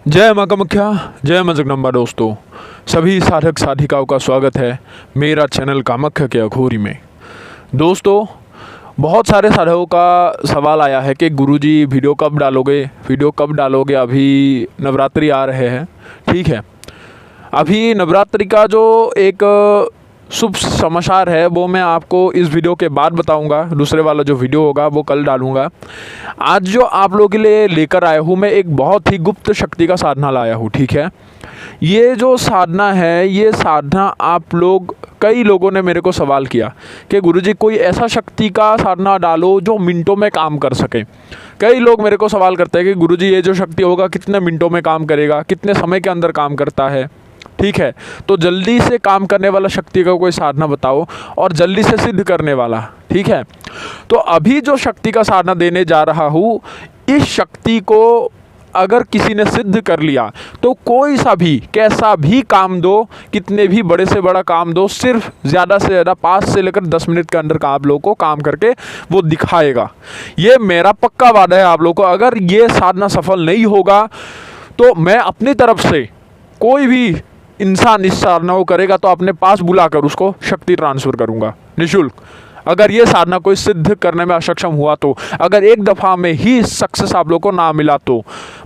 जय माँ कामाख्या, जय माँ जगदम्बा। दोस्तों, सभी साधक साधिकाओं का स्वागत है मेरा चैनल कामाख्या के अघोरी में। दोस्तों, बहुत सारे साधकों का सवाल आया है कि गुरुजी वीडियो कब डालोगे। अभी नवरात्रि आ रहे हैं, ठीक है। अभी नवरात्रि का जो एक शुभ समाचार है वो मैं आपको इस वीडियो के बाद बताऊंगा। दूसरे वाला जो वीडियो होगा वो कल डालूंगा। आज जो आप लोगों के लिए लेकर आया हूँ मैं एक बहुत ही गुप्त शक्ति का साधना लाया हूँ, ठीक है। ये जो साधना है, ये साधना आप लोग, कई लोगों ने मेरे को सवाल किया कि गुरुजी कोई ऐसा शक्ति का साधना डालो जो मिनटों में काम कर सके। कई लोग मेरे को सवाल करते हैं कि गुरुजी ये जो शक्ति होगा कितने मिनटों में काम करेगा, कितने समय के अंदर काम करता है, ठीक है। तो जल्दी से काम करने वाला शक्ति का कोई साधना बताओ और जल्दी से सिद्ध करने वाला, ठीक है। तो अभी जो शक्ति का साधना देने जा रहा हूँ, इस शक्ति को अगर किसी ने सिद्ध कर लिया तो कोई सा भी कैसा भी काम दो, कितने भी बड़े से बड़ा काम दो, सिर्फ ज़्यादा से ज़्यादा 5 से लेकर 10 मिनट के अंदर आप लोगों को काम करके वो दिखाएगा। ये मेरा पक्का वादा है आप लोगों को। अगर ये साधना सफल नहीं होगा तो मैं अपनी तरफ से, कोई भी इंसान इस साधना को करेगा तो अपने पास बुलाकर उसको शक्ति ट्रांसफ़र करूंगा निःशुल्क। अगर ये साधना कोई सिद्ध करने में अक्षम हुआ तो, अगर एक दफ़ा में ही सक्सेस आप लोगों को ना मिला तो,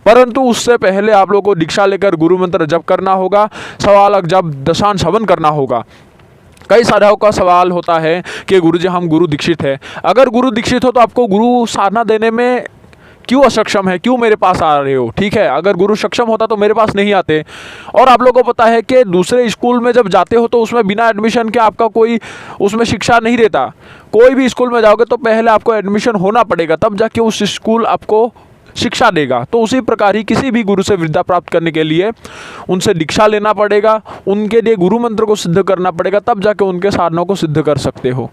परंतु उससे पहले आप लोगों को दीक्षा लेकर गुरु मंत्र जप करना होगा, सवालक जप दशांश हवन करना होगा। कई साधकों का सवाल होता है कि गुरुजी हम गुरु दीक्षित है। अगर गुरु दीक्षित हो तो आपको गुरु साधना देने में क्यों असक्षम है, क्यों मेरे पास आ रहे हो, ठीक है। अगर गुरु सक्षम होता तो मेरे पास नहीं आते। और आप लोगों को पता है कि दूसरे स्कूल में जब जाते हो तो उसमें बिना एडमिशन के आपका कोई उसमें शिक्षा नहीं देता। कोई भी स्कूल में जाओगे तो पहले आपको एडमिशन होना पड़ेगा, तब जाके उस स्कूल आपको शिक्षा देगा। तो उसी प्रकार ही किसी भी गुरु से विद्या प्राप्त करने के लिए उनसे दीक्षा लेना पड़ेगा, उनके लिए गुरु मंत्र को सिद्ध करना पड़ेगा, तब जाके उनके साधनों को सिद्ध कर सकते हो।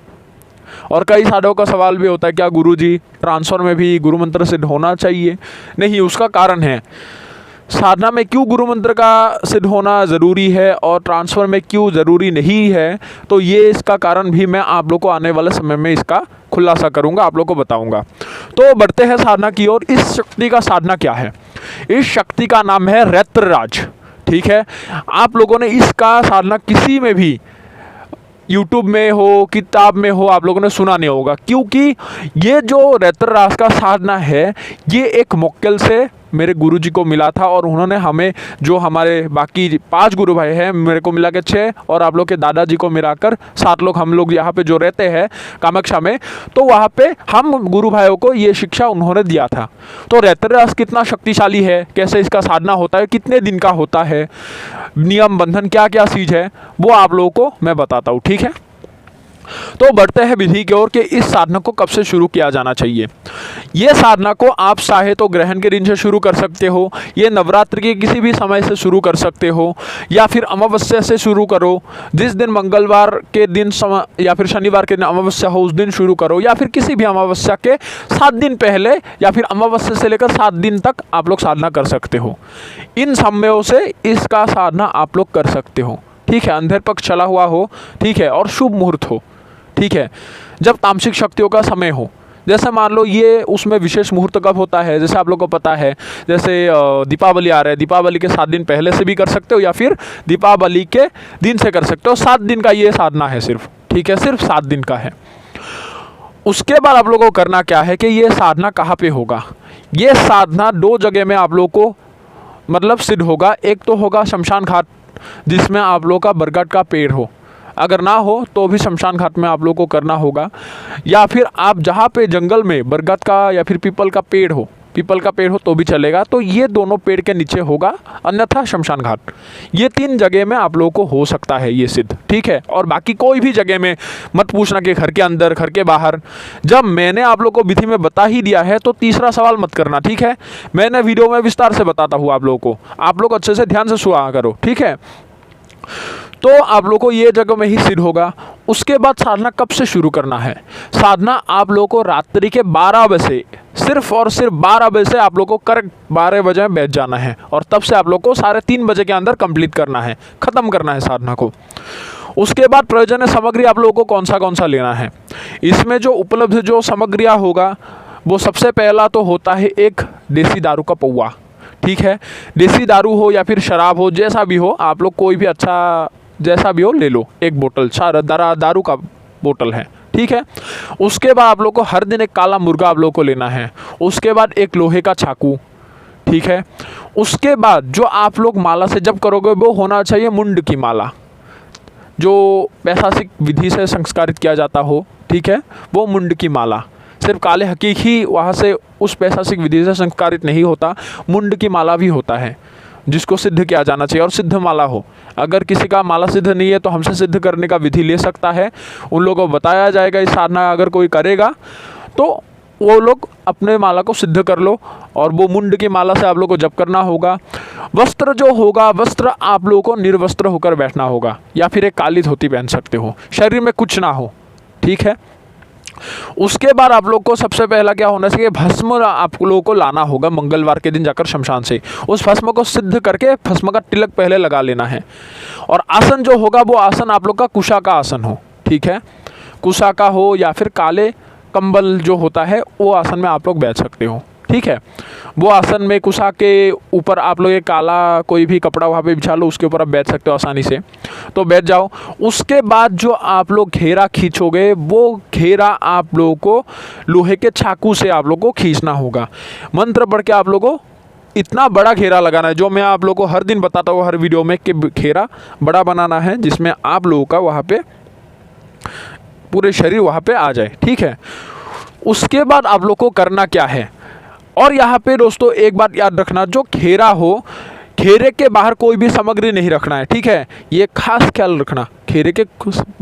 और कई साधकों का सवाल भी होता है क्या गुरुजी ट्रांसफ़र में भी गुरु मंत्र सिद्ध होना चाहिए? नहीं, उसका कारण है साधना में क्यों गुरु मंत्र का सिद्ध होना ज़रूरी है और ट्रांसफ़र में क्यों ज़रूरी नहीं है। तो ये इसका कारण भी मैं आप लोग को आने वाले समय में इसका खुलासा करूंगा, आप लोग को बताऊंगा। तो बढ़ते हैं साधना की ओर। इस शक्ति का साधना क्या है? इस शक्ति का नाम है रैत्रराज, ठीक है। आप लोगों ने इसका साधना किसी में भी, यूट्यूब में हो, किताब में हो, आप लोगों ने सुना नहीं होगा, क्योंकि ये जो रैत्रराज का साधना है ये एक मोक्केल से मेरे गुरुजी को मिला था। और उन्होंने हमें, जो हमारे बाकी 5 गुरु भाई हैं, मेरे को मिला के 6 और आप लोग के दादाजी को मिलाकर 7 लोग, हम लोग यहाँ पे जो रहते हैं कामाख्या में, तो वहाँ पे हम गुरु भाइयों को ये शिक्षा उन्होंने दिया था। तो रैत्रराज कितना शक्तिशाली है, कैसे इसका साधना होता है, कितने दिन का होता है, नियम बंधन क्या क्या चीज़ है, वो आप लोगों को मैं बताता हूँ, ठीक है। तो बढ़ते हैं विधि की ओर कि इस साधना को कब से शुरू किया जाना चाहिए। ये साधना को आप चाहे तो ग्रहण के दिन से शुरू कर सकते हो, ये नवरात्रि के किसी भी समय से शुरू कर सकते हो, या फिर अमावस्या से शुरू करो। जिस दिन मंगलवार के दिन या फिर शनिवार के दिन अमावस्या हो उस दिन शुरू करो, या फिर किसी भी अमावस्या के 7 दिन पहले, या फिर अमावस्या से लेकर 7 दिन तक आप लोग साधना कर सकते हो। इन समयों से इसका साधना आप लोग कर सकते हो, ठीक है। अंधेर पक्ष चला हुआ हो, ठीक है, और शुभ मुहूर्त हो, ठीक है। जब तामसिक शक्तियों का समय हो, जैसे मान लो ये उसमें विशेष मुहूर्त कब होता है, जैसे आप लोगों को पता है, जैसे दीपावली आ रहा है, दीपावली के 7 दिन पहले से भी कर सकते हो या फिर दीपावली के दिन से कर सकते हो। 7 दिन का ये साधना है सिर्फ, ठीक है, सिर्फ 7 दिन का है। उसके बाद आप लोगों को करना क्या है कि ये साधना कहाँ पे होगा। ये साधना 2 जगह में आप लोगों को मतलब सिद्ध होगा। एक तो होगा शमशान घाट, जिसमें आप लोगों का बरगद का पेड़ हो, अगर ना हो तो भी शमशान घाट में आप लोगों को करना होगा। या फिर आप जहाँ पे जंगल में बरगद का या फिर पीपल का पेड़ हो तो भी चलेगा। तो ये दोनों पेड़ के नीचे होगा, अन्यथा शमशान घाट। ये 3 जगह में आप लोगों को हो सकता है ये सिद्ध, ठीक है। और बाकी कोई भी जगह में मत पूछना कि घर के अंदर, घर के बाहर। जब मैंने आप लोगों को विधि में बता ही दिया है तो तीसरा सवाल मत करना, ठीक है। मैंने वीडियो में विस्तार से बताता हूँ आप लोगों को, आप लोग अच्छे से ध्यान से सुना करो, ठीक है। तो आप लोगों को ये जगह में ही सिद्ध होगा। उसके बाद साधना कब से शुरू करना है? साधना आप लोगों को रात्रि के 12 बजे, सिर्फ और सिर्फ 12 बजे से आप लोगों को करेक्ट 12 बजे में बैठ जाना है, और तब से आप लोगों को 3:30 बजे के अंदर कंप्लीट करना है, ख़त्म करना है साधना को। उसके बाद प्रयोजनीय सामग्री आप लोगों को कौन सा लेना है। इसमें जो उपलब्ध जो सामग्रियाँ होगा वो सबसे पहला तो होता है एक देसी दारू का पौवा, ठीक है। देसी दारू हो या फिर शराब हो, जैसा भी हो, आप लोग कोई भी अच्छा जैसा भी हो ले लो, एक बोतल दारू का बोतल है, ठीक है। उसके बाद आप लोग को हर दिन एक काला मुर्गा आप लोग को लेना है। उसके बाद एक लोहे का चाकू, ठीक है। उसके बाद जो आप लोग माला से जप करोगे वो होना चाहिए मुंड की माला, जो वैशासिक विधि से संस्कारित किया जाता हो, ठीक है, वो मुंड की माला। सिर्फ काले हकीक ही वहाँ से उस वैशासिक विधि से संस्कारित नहीं होता, मुंड की माला भी होता है जिसको सिद्ध किया जाना चाहिए, और सिद्ध माला हो। अगर किसी का माला सिद्ध नहीं है तो हमसे सिद्ध करने का विधि ले सकता है, उन लोगों को बताया जाएगा। इस साधना अगर कोई करेगा तो वो लोग अपने माला को सिद्ध कर लो, और वो मुंड की माला से आप लोग को जप करना होगा। वस्त्र जो होगा, वस्त्र आप लोगों को निर्वस्त्र होकर बैठना होगा, या फिर एक काली धोती पहन सकते हो, शरीर में कुछ ना हो, ठीक है। उसके बाद आप लोग को सबसे पहला क्या होना चाहिए, भस्म आप लोगों को लाना होगा मंगलवार के दिन जाकर शमशान से। उस भस्म को सिद्ध करके भस्म का तिलक पहले लगा लेना है। और आसन जो होगा वो आसन आप लोग का कुशा का आसन हो, ठीक है। कुशा का हो या फिर काले कंबल जो होता है वो आसन में आप लोग बैठ सकते हो, ठीक है। वो आसन में कुशा के ऊपर आप लोग एक काला कोई भी कपड़ा वहाँ पे बिछा लो, उसके ऊपर आप बैठ सकते हो आसानी से, तो बैठ जाओ। उसके बाद जो आप लोग घेरा खींचोगे वो घेरा आप लोगों को लोहे के चाकू से आप लोग को खींचना होगा। मंत्र पढ़ के आप लोगों को इतना बड़ा घेरा लगाना है, जो मैं आप लोगों को हर दिन बताता हूँ हर वीडियो में, कि घेरा बड़ा बनाना है जिसमें आप लोगों का वहाँ पे पूरे शरीर वहाँ पे आ जाए, ठीक है। उसके बाद आप लोग को करना क्या है, और यहाँ पे दोस्तों एक बात याद रखना, जो घेरा हो, घेरे के बाहर कोई भी सामग्री नहीं रखना है, ठीक है। ये खास ख्याल रखना, घेरे के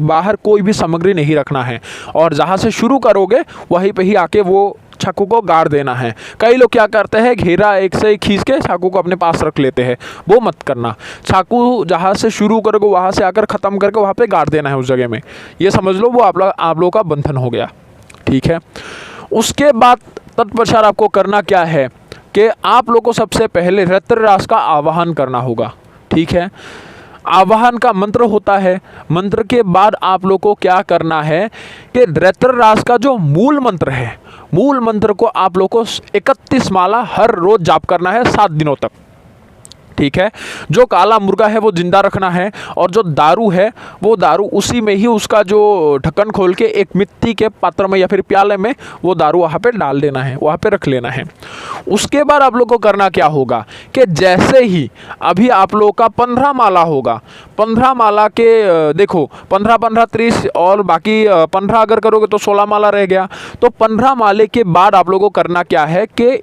बाहर कोई भी सामग्री नहीं रखना है, और जहाँ से शुरू करोगे वहीं पे ही आके वो चाकू को गाड़ देना है। कई लोग क्या करते हैं, घेरा एक से एक खींच के चाकू को अपने पास रख लेते हैं, वो मत करना। चाकू जहाँ से शुरू करोगे वहाँ से आकर ख़त्म करके वहाँ पे गाड़ देना है उस जगह में, ये समझ लो वो आप लोगों का बंधन हो गया, ठीक है। उसके बाद तत्पश्चात आपको करना क्या है कि आप लोग को सबसे पहले रत्ररास का आवाहन करना होगा, ठीक है। आवाहन का मंत्र होता है। मंत्र के बाद आप लोग को क्या करना है कि रत्ररास का जो मूल मंत्र है, मूल मंत्र को आप लोग को 31 माला हर रोज जाप करना है 7 दिनों तक, ठीक है। जो काला मुर्गा है वो जिंदा रखना है, और जो दारू है वो दारू उसी में ही उसका जो ढक्कन खोल के एक मिट्टी के पात्र में या फिर प्याले में वो दारू वहाँ पे डाल देना है, वहाँ पे रख लेना है। उसके बाद आप लोग को करना क्या होगा कि जैसे ही अभी आप लोग का 15 माला होगा, 15 माला के देखो 15 15 30 और बाकी 15 अगर करोगे तो 16 माला रह गया। तो 15 माले के बाद आप लोगों को करना क्या है कि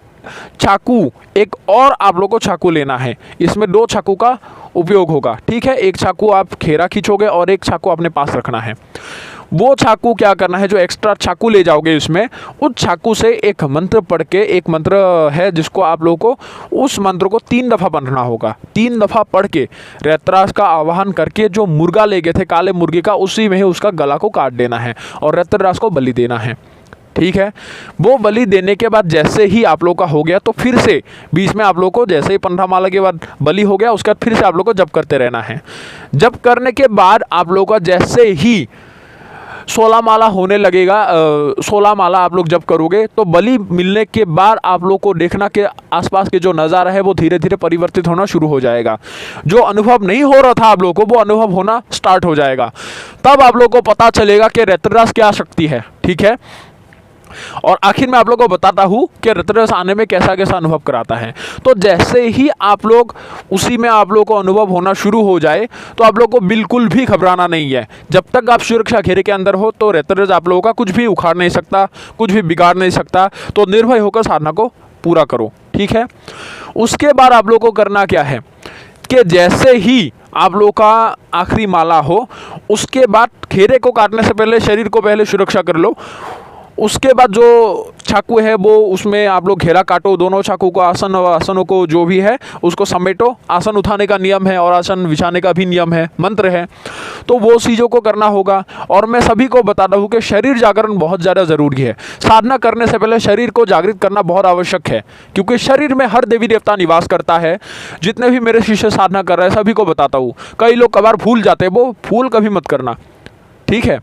चाकू, एक और आप लोग को चाकू लेना है। इसमें 2 चाकू का उपयोग होगा, ठीक है। एक चाकू आप घेरा खींचोगे और एक चाकू अपने पास रखना है। वो चाकू क्या करना है, जो एक्स्ट्रा चाकू ले जाओगे इसमें, उस चाकू से एक मंत्र पढ़ के, एक मंत्र है जिसको आप लोगों को उस मंत्र को 3 दफ़ा पढ़ना होगा। 3 दफ़ा पढ़ के रत्ररास का आवाहन करके जो मुर्गा ले गए थे काले मुर्गे का, उसी में ही उसका गला को काट देना है और रत्ररास को बलि देना है, ठीक है। वो बलि देने के बाद जैसे ही आप लोग का हो गया तो फिर से बीच में आप लोग को जैसे ही 15 माला के बाद बलि हो गया उसके बाद फिर से आप लोग को जप करते रहना है। जप करने के बाद आप लोग का जैसे ही 16 माला होने लगेगा, 16 माला आप लोग जब करोगे तो बलि मिलने के बाद आप लोग को देखना कि आसपास के जो नज़ारा है वो धीरे धीरे परिवर्तित होना शुरू हो जाएगा। जो अनुभव नहीं हो रहा था आप लोग को वो अनुभव होना स्टार्ट हो जाएगा। तब आप लोग को पता चलेगा कि रत्ररास क्या शक्ति है, ठीक है। और आखिर में आप लोगों को बताता हूँ कि रत्ररास आने में कैसा कैसा अनुभव कराता है। तो जैसे ही आप लोग उसी में आप लोगों को अनुभव होना शुरू हो जाए तो आप लोग को बिल्कुल भी घबराना नहीं है। जब तक आप सुरक्षा घेरे के अंदर हो तो रत्ररास आप लोगों का कुछ भी उखाड़ नहीं सकता, कुछ भी बिगाड़ नहीं सकता। तो निर्भय होकर साधना को पूरा करो, ठीक है। उसके बाद आप लोग को करना क्या है कि जैसे ही आप लोग का आखिरी माला हो उसके बाद घेरे को काटने से पहले शरीर को पहले सुरक्षा कर लो। उसके बाद जो चाकू है वो उसमें आप लोग घेरा काटो, दोनों चाकू को आसनों को जो भी है उसको समेटो। आसन उठाने का नियम है और आसन बिछाने का भी नियम है, मंत्र है, तो वो चीज़ों को करना होगा। और मैं सभी को बताता हूँ कि शरीर जागरण बहुत ज़्यादा ज़रूरी है। साधना करने से पहले शरीर को जागृत करना बहुत आवश्यक है, क्योंकि शरीर में हर देवी देवता निवास करता है। जितने भी मेरे शिष्य साधना कर रहे हैं सभी को बताता हूँ। कई लोग कभार भूल जाते हैं, वो भूल कभी मत करना, ठीक है।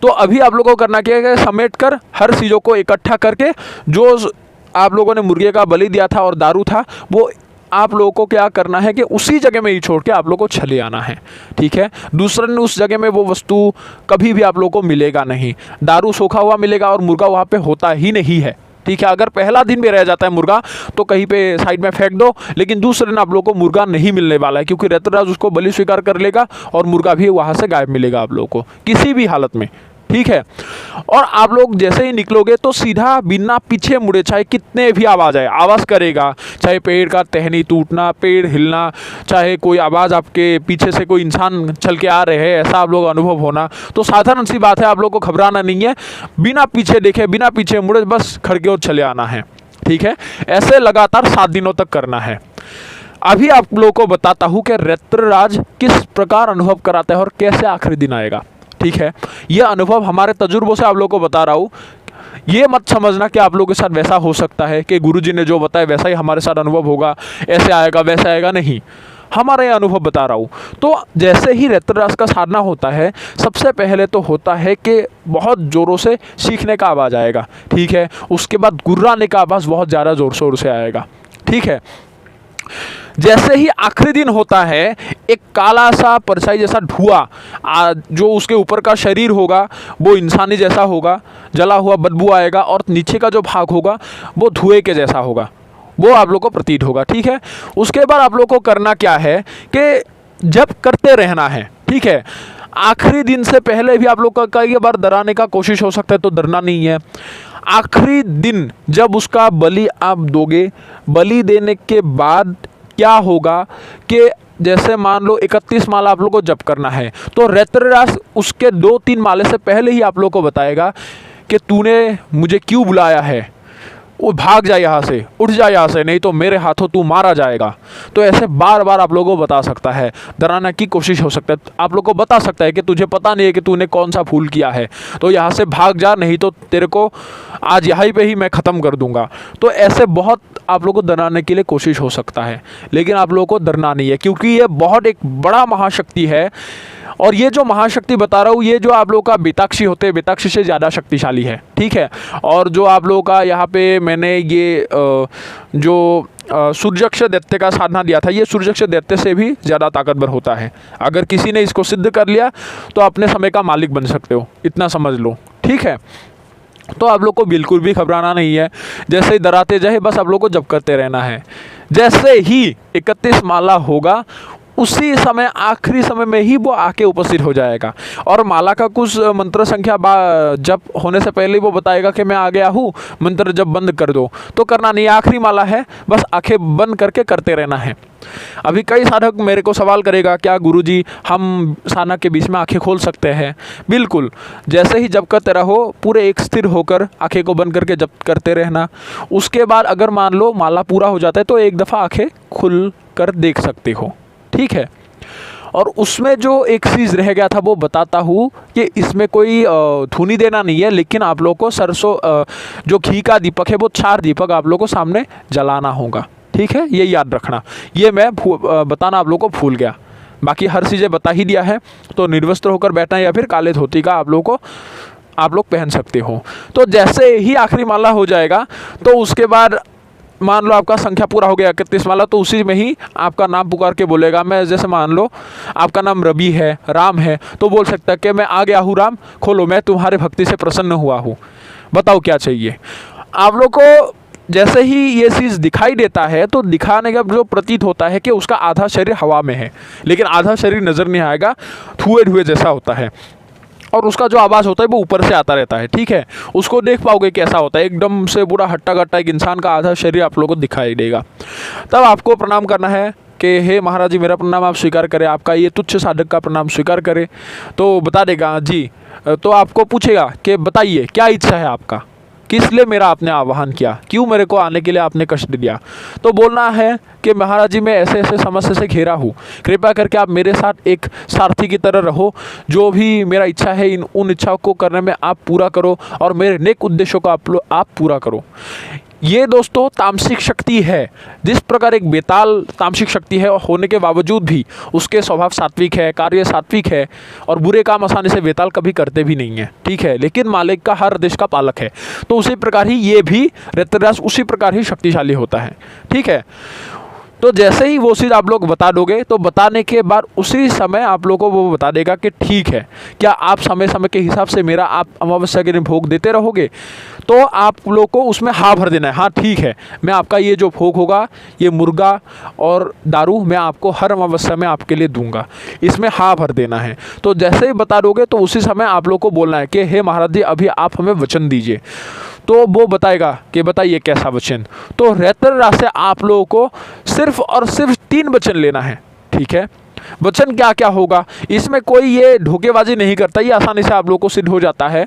तो अभी आप लोगों को करना क्या है, समेट कर हर चीज़ों को इकट्ठा करके जो आप लोगों ने मुर्गे का बलि दिया था और दारू था, वो आप लोगों को क्या करना है कि उसी जगह में ही छोड़ के आप लोगों को चले आना है, ठीक है। दूसरे दिन उस जगह में वो वस्तु कभी भी आप लोगों को मिलेगा नहीं। दारू सूखा हुआ मिलेगा और मुर्गा वहाँ पे होता ही नहीं है, ठीक है। अगर पहला दिन भी रह जाता है मुर्गा तो कहीं पे साइड में फेंक दो, लेकिन दूसरे दिन आप लोगों को मुर्गा नहीं मिलने वाला है, क्योंकि दैत्यराज उसको बलि स्वीकार कर लेगा और मुर्गा भी वहाँ से गायब मिलेगा आप लोगों को किसी भी हालत में, ठीक है। और आप लोग जैसे ही निकलोगे तो सीधा बिना पीछे मुड़े, चाहे कितने भी आवाज़ आए, आवाज़ करेगा, चाहे पेड़ का टहनी टूटना, पेड़ हिलना, चाहे कोई आवाज़ आपके पीछे से कोई इंसान चल के आ रहे हैं, ऐसा आप लोग अनुभव होना, तो साधारण सी बात है, आप लोग को घबराना नहीं है। बिना पीछे देखे, बिना पीछे मुड़े बस खड़के और चले आना है, ठीक है। ऐसे लगातार 7 दिनों तक करना है। अभी आप लोगों को बताता हूँ कि दैत्यराज किस प्रकार अनुभव कराता है और कैसे आखिरी दिन आएगा, ठीक है। यह अनुभव हमारे तजुर्बों से आप लोगों को बता रहा हूँ। ये मत समझना कि आप लोगों के साथ वैसा हो सकता है कि गुरुजी ने जो बताया वैसा ही हमारे साथ अनुभव होगा, ऐसे आएगा वैसे आएगा, नहीं, हमारा ये अनुभव बता रहा हूँ। तो जैसे ही दैत्यराज का साधना होता है, सबसे पहले तो होता है कि बहुत ज़ोरों से सीखने का आवाज़ आएगा, ठीक है। उसके बाद गुर्राने का आवाज़ बहुत ज़्यादा ज़ोर शोर से आएगा, ठीक है। जैसे ही आखिरी दिन होता है, एक काला सा परछाई जैसा धुआं जो उसके ऊपर का शरीर होगा वो इंसानी जैसा होगा, जला हुआ बदबू आएगा, और नीचे का जो भाग होगा वो धुएं के जैसा होगा, वो आप लोग को प्रतीत होगा, ठीक है। उसके बाद आप लोग को करना क्या है कि जब करते रहना है, ठीक है। आखिरी दिन से पहले भी आप लोग का कई बार डराने का कोशिश हो सकता है, तो डरना नहीं है। आखिरी दिन जब उसका बलि आप दोगे, बलि देने के बाद क्या होगा कि जैसे मान लो 31 माला आप लोग को जप करना है, तो दैत्यराज उसके 2-3 माले से पहले ही आप लोग को बताएगा कि तूने मुझे क्यों बुलाया है, वो भाग जा यहाँ से, उठ जा यहाँ से, नहीं तो मेरे हाथों तू मारा जाएगा। तो ऐसे बार बार आप लोगों को बता सकता है, डराने की कोशिश हो सकता है, आप लोग को बता सकता है कि तुझे पता नहीं है कि तूने कौन सा फूल किया है, तो यहाँ से भाग जा, नहीं तो तेरे को आज यहीं पे ही मैं ख़त्म कर दूंगा। तो ऐसे बहुत आप लोग को डराने के लिए कोशिश हो सकता है, लेकिन आप लोगों को डरना नहीं है, क्योंकि ये बहुत एक बड़ा महाशक्ति है। और ये जो महाशक्ति बता रहा हूँ, ये जो आप लोग का बेताक्षी होते हैं, बेताक्षी से ज़्यादा शक्तिशाली है, ठीक है। और जो आप लोगों का यहाँ पे मैंने ये जो सूर्यक्ष दैत्य का साधना दिया था, ये सूर्यक्ष दैत्य से भी ज़्यादा ताकतवर होता है। अगर किसी ने इसको सिद्ध कर लिया तो अपने समय का मालिक बन सकते हो, इतना समझ लो, ठीक है। तो आप लोग को बिल्कुल भी घबराना नहीं है, जैसे ही डराते जाए बस आप लोग को जप करते रहना है। जैसे ही 31 माला होगा, उसी समय आखिरी समय में ही वो आके उपस्थित हो जाएगा, और माला का कुछ मंत्र संख्या जब होने से पहले वो बताएगा कि मैं आ गया हूँ, मंत्र जब बंद कर दो, तो करना नहीं, आखिरी माला है, बस आंखें बंद करके करते रहना है। अभी कई साधक मेरे को सवाल करेगा, क्या गुरुजी हम साधना के बीच में आंखें खोल सकते हैं? बिल्कुल, जैसे ही जब करते रहो, पूरे एक स्थिर होकर आंखें को बंद करके जब करते रहना। उसके बाद अगर मान लो माला पूरा हो जाता है तो एक दफ़ा आंखें खुल कर देख सकते हो, ठीक है। और उसमें जो एक चीज़ रह गया था वो बताता हूँ कि इसमें कोई धुनी देना नहीं है, लेकिन आप लोग को सरसों जो घी का दीपक है वो 4 दीपक आप लोग को सामने जलाना होगा, ठीक है। ये याद रखना, ये मैं बताना आप लोग को भूल गया, बाकी हर चीज़ें बता ही दिया है। तो निर्वस्त्र होकर बैठना या फिर काले धोती का आप लोग पहन सकते हो। तो जैसे ही आखिरी माला हो जाएगा तो उसके बाद मान लो आपका संख्या पूरा हो गया 31 माला, तो उसी में ही आपका नाम पुकार के बोलेगा। मैं जैसे मान लो आपका नाम रवि है, राम है, तो बोल सकता है कि मैं आ गया हूँ राम, खोलो, मैं तुम्हारे भक्ति से प्रसन्न हुआ हूँ, बताओ क्या चाहिए। आप लोग को जैसे ही ये चीज़ दिखाई देता है तो दिखाने का जो प्रतीत होता है कि उसका आधा शरीर हवा में है, लेकिन आधा शरीर नज़र नहीं आएगा, धुएं धुएं जैसा होता है, और उसका जो आवाज़ होता है वो ऊपर से आता रहता है, ठीक है। उसको देख पाओगे कैसा होता है, एकदम से पूरा हट्टा कट्टा एक इंसान का आधा शरीर आप लोगों को दिखाई देगा। तब आपको प्रणाम करना है कि हे महाराज जी, मेरा प्रणाम आप स्वीकार करें, आपका ये तुच्छ साधक का प्रणाम स्वीकार करें। तो बता देगा जी, तो आपको पूछेगा कि बताइए क्या इच्छा है आपका, किस लिए मेरा आपने आह्वान किया, क्यों मेरे को आने के लिए आपने कष्ट दिया। तो बोलना है कि महाराज जी, मैं ऐसे ऐसे समस्या से घिरा हूँ, कृपया करके आप मेरे साथ एक सारथी की तरह रहो, जो भी मेरा इच्छा है उन इच्छाओं को करने में आप पूरा करो, और मेरे नेक उद्देश्यों को आप पूरा करो। ये दोस्तों तामसिक शक्ति है। जिस प्रकार एक बेताल तामसिक शक्ति है होने के बावजूद भी उसके स्वभाव सात्विक है, कार्य सात्विक है और बुरे काम आसानी से बेताल कभी करते भी नहीं है, ठीक है, लेकिन मालिक का हर देश का पालक है। तो उसी प्रकार ही ये भी दैत्यराज उसी प्रकार ही शक्तिशाली होता है, ठीक है। तो जैसे ही वो चीज़ आप लोग बता दोगे तो बताने के बाद उसी समय आप लोगों को वो बता देगा कि ठीक है, क्या आप समय समय के हिसाब से मेरा आप अमावस्या के दिन भोग देते रहोगे, तो आप लोग को उसमें हाँ भर देना है। हाँ ठीक है, मैं आपका ये जो भोग होगा, ये मुर्गा और दारू मैं आपको हर अमावस्या में आपके लिए दूंगा, इसमें हाँ भर देना है। तो जैसे ही बता दोगे तो उसी समय आप लोग को बोलना है कि हे महाराज जी अभी आप हमें वचन दीजिए। तो वो बताएगा कि बताइए कैसा वचन। तो दैत्यराज से आप लोगों को सिर्फ और सिर्फ 3 वचन लेना है, ठीक है। वचन क्या क्या होगा, इसमें कोई ये धोखेबाजी नहीं करता, ये आसानी से आप लोगों को सिद्ध हो जाता है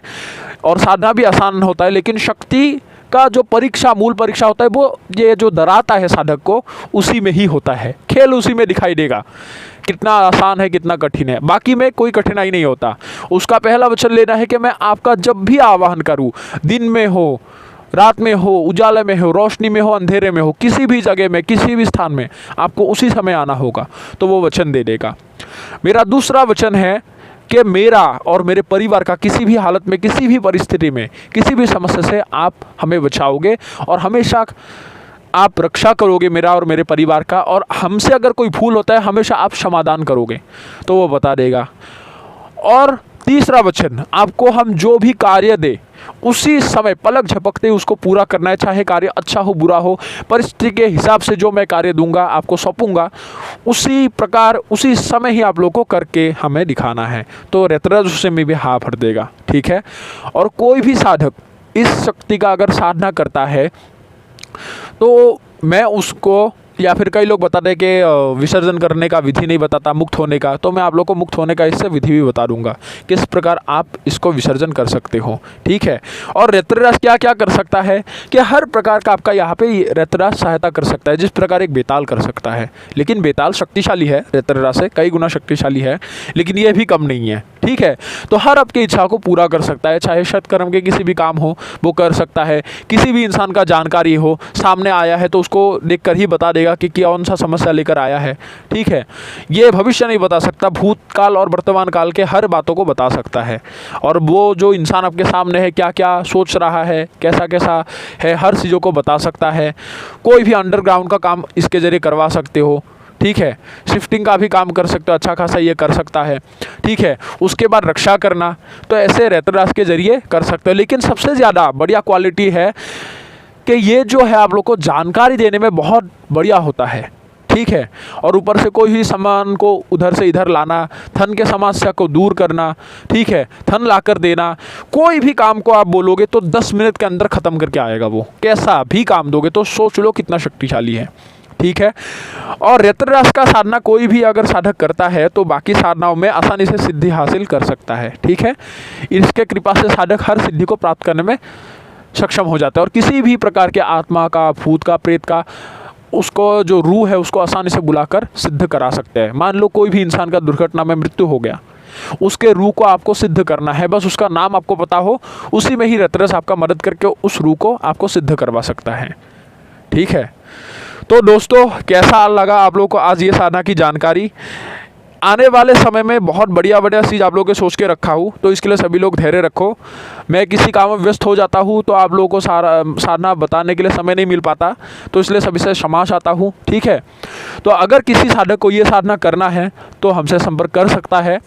और साधना भी आसान होता है। लेकिन शक्ति का जो परीक्षा, मूल परीक्षा होता है, वो ये जो डराता है साधक को, उसी में ही होता है। खेल उसी में दिखाई देगा कितना आसान है कितना कठिन है, बाकी में कोई कठिनाई नहीं होता। उसका पहला वचन लेना है कि मैं आपका जब भी आवाहन करूं, दिन में हो, रात में हो, उजाले में हो, रोशनी में हो, अंधेरे में हो, किसी भी जगह में, किसी भी स्थान में, आपको उसी समय आना होगा। तो वो वचन दे देगा। मेरा दूसरा वचन है कि मेरा और मेरे परिवार का किसी भी हालत में, किसी भी परिस्थिति में, किसी भी समस्या से आप हमें बचाओगे और हमेशा आप रक्षा करोगे मेरा और मेरे परिवार का, और हमसे अगर कोई भूल होता है हमेशा आप समाधान करोगे। तो वो बता देगा। और तीसरा वचन, आपको हम जो भी कार्य दे उसी समय पलक झपकते उसको पूरा करना है, चाहे कार्य अच्छा हो बुरा हो, परिस्थिति के हिसाब से जो मैं कार्य दूंगा आपको सौंपूंगा, उसी प्रकार उसी समय ही आप लोगों को करके हमें दिखाना है। तो दैत्यराज उससे में भी हाँ भर देगा, ठीक है। और कोई भी साधक इस शक्ति का अगर साधना करता है तो मैं उसको, या फिर कई लोग बताते हैं कि विसर्जन करने का विधि नहीं बताता, मुक्त होने का, तो मैं आप लोग को मुक्त होने का इससे विधि भी बता दूंगा किस प्रकार आप इसको विसर्जन कर सकते हो, ठीक है। और दैत्यराज क्या क्या कर सकता है कि हर प्रकार का आपका यहाँ पे दैत्यराज सहायता कर सकता है, जिस प्रकार एक बेताल कर सकता है। लेकिन बेताल शक्तिशाली है, दैत्यराज से कई गुना शक्तिशाली है, लेकिन ये भी कम नहीं है, ठीक है। तो हर आपकी इच्छा को पूरा कर सकता है, चाहे सत्कर्म के किसी भी काम हो वो कर सकता है। किसी भी इंसान का जानकारी हो, सामने आया है तो उसको देखकर ही बता देगा कि कौन सा समस्या लेकर आया है, ठीक है। ये भविष्य नहीं बता सकता, भूतकाल और वर्तमान काल के हर बातों को बता सकता है। और वो जो इंसान आपके सामने है क्या क्या सोच रहा है, कैसा कैसा है, हर चीज़ों को बता सकता है। कोई भी अंडरग्राउंड का काम इसके जरिए करवा सकते हो, ठीक है। शिफ्टिंग का भी काम कर सकते हो, अच्छा खासा ये कर सकता है, ठीक है। उसके बाद रक्षा करना, तो ऐसे दैत्यराज के जरिए कर सकते हो। लेकिन सबसे ज़्यादा बढ़िया क्वालिटी है कि ये जो है आप लोग को जानकारी देने में बहुत बढ़िया होता है, ठीक है। और ऊपर से कोई भी सामान को उधर से इधर लाना, धन के समस्या को दूर करना, ठीक है, धन लाकर देना। कोई भी काम को आप बोलोगे तो 10 मिनट के अंदर ख़त्म करके आएगा वो, कैसा भी काम दोगे तो सोच लो कितना शक्तिशाली है, ठीक है। और दैत्यराज का साधना कोई भी अगर साधक करता है तो बाकी साधनाओं में आसानी से सिद्धि हासिल कर सकता है, ठीक है। इसके कृपा से साधक हर सिद्धि को प्राप्त करने में सक्षम हो जाता है और किसी भी प्रकार के आत्मा का, भूत का, प्रेत का, उसको जो रूह है उसको आसानी से बुलाकर सिद्ध करा सकते हैं। मान लो कोई भी इंसान का दुर्घटना में मृत्यु हो गया, उसके रूह को आपको सिद्ध करना है, बस उसका नाम आपको पता हो, उसी में ही दैत्यराज आपका मदद करके उस रूह को आपको सिद्ध करवा सकता है, ठीक है। तो दोस्तों कैसा लगा आप लोगों को आज ये साधना की जानकारी। आने वाले समय में बहुत बढ़िया बढ़िया चीज़ आप लोगों के सोच के रखा हूँ, तो इसके लिए सभी लोग धैर्य रखो। मैं किसी काम में व्यस्त हो जाता हूँ तो आप लोगों को साधना बताने के लिए समय नहीं मिल पाता, तो इसलिए सभी से क्षमा चाहता हूँ, ठीक है। तो अगर किसी साधक को ये साधना करना है तो हमसे संपर्क कर सकता है,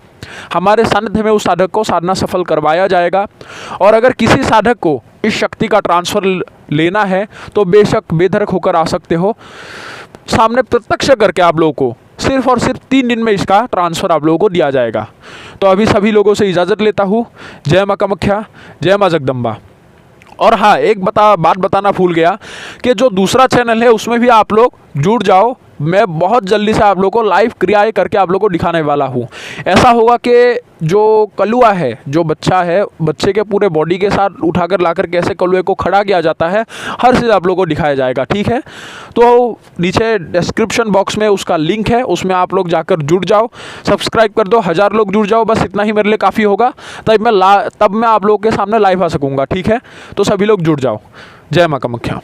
हमारे सानिध्य में उस साधक को साधना सफल करवाया जाएगा। और अगर किसी साधक को इस शक्ति का ट्रांसफ़र लेना है तो बेशक बेधड़क होकर आ सकते हो, सामने प्रत्यक्ष करके आप लोगों को सिर्फ और सिर्फ 3 दिन में इसका ट्रांसफ़र आप लोगों को दिया जाएगा। तो अभी सभी लोगों से इजाज़त लेता हूँ। जय माँ कामाख्या, जय माँ जगदम्बा। और हाँ, एक बात बताना भूल गया कि जो दूसरा चैनल है उसमें भी आप लोग जुड़ जाओ। मैं बहुत जल्दी से आप लोगों को लाइव क्रियाएं करके आप लोगों को दिखाने वाला हूँ। ऐसा होगा कि जो कलुआ है, जो बच्चा है, बच्चे के पूरे बॉडी के साथ उठाकर लाकर कैसे कलुए को खड़ा किया जाता है, हर चीज़ आप लोगों को दिखाया जाएगा, ठीक है। तो नीचे डिस्क्रिप्शन बॉक्स में उसका लिंक है, उसमें आप लोग जाकर जुड़ जाओ, सब्सक्राइब कर दो, 1000 लोग जुड़ जाओ, बस इतना ही मेरे लिए काफ़ी होगा। तब मैं आप लोगों के सामने लाइव आ सकूँगा, ठीक है। तो सभी लोग जुड़ जाओ। जय माँ कामाख्या।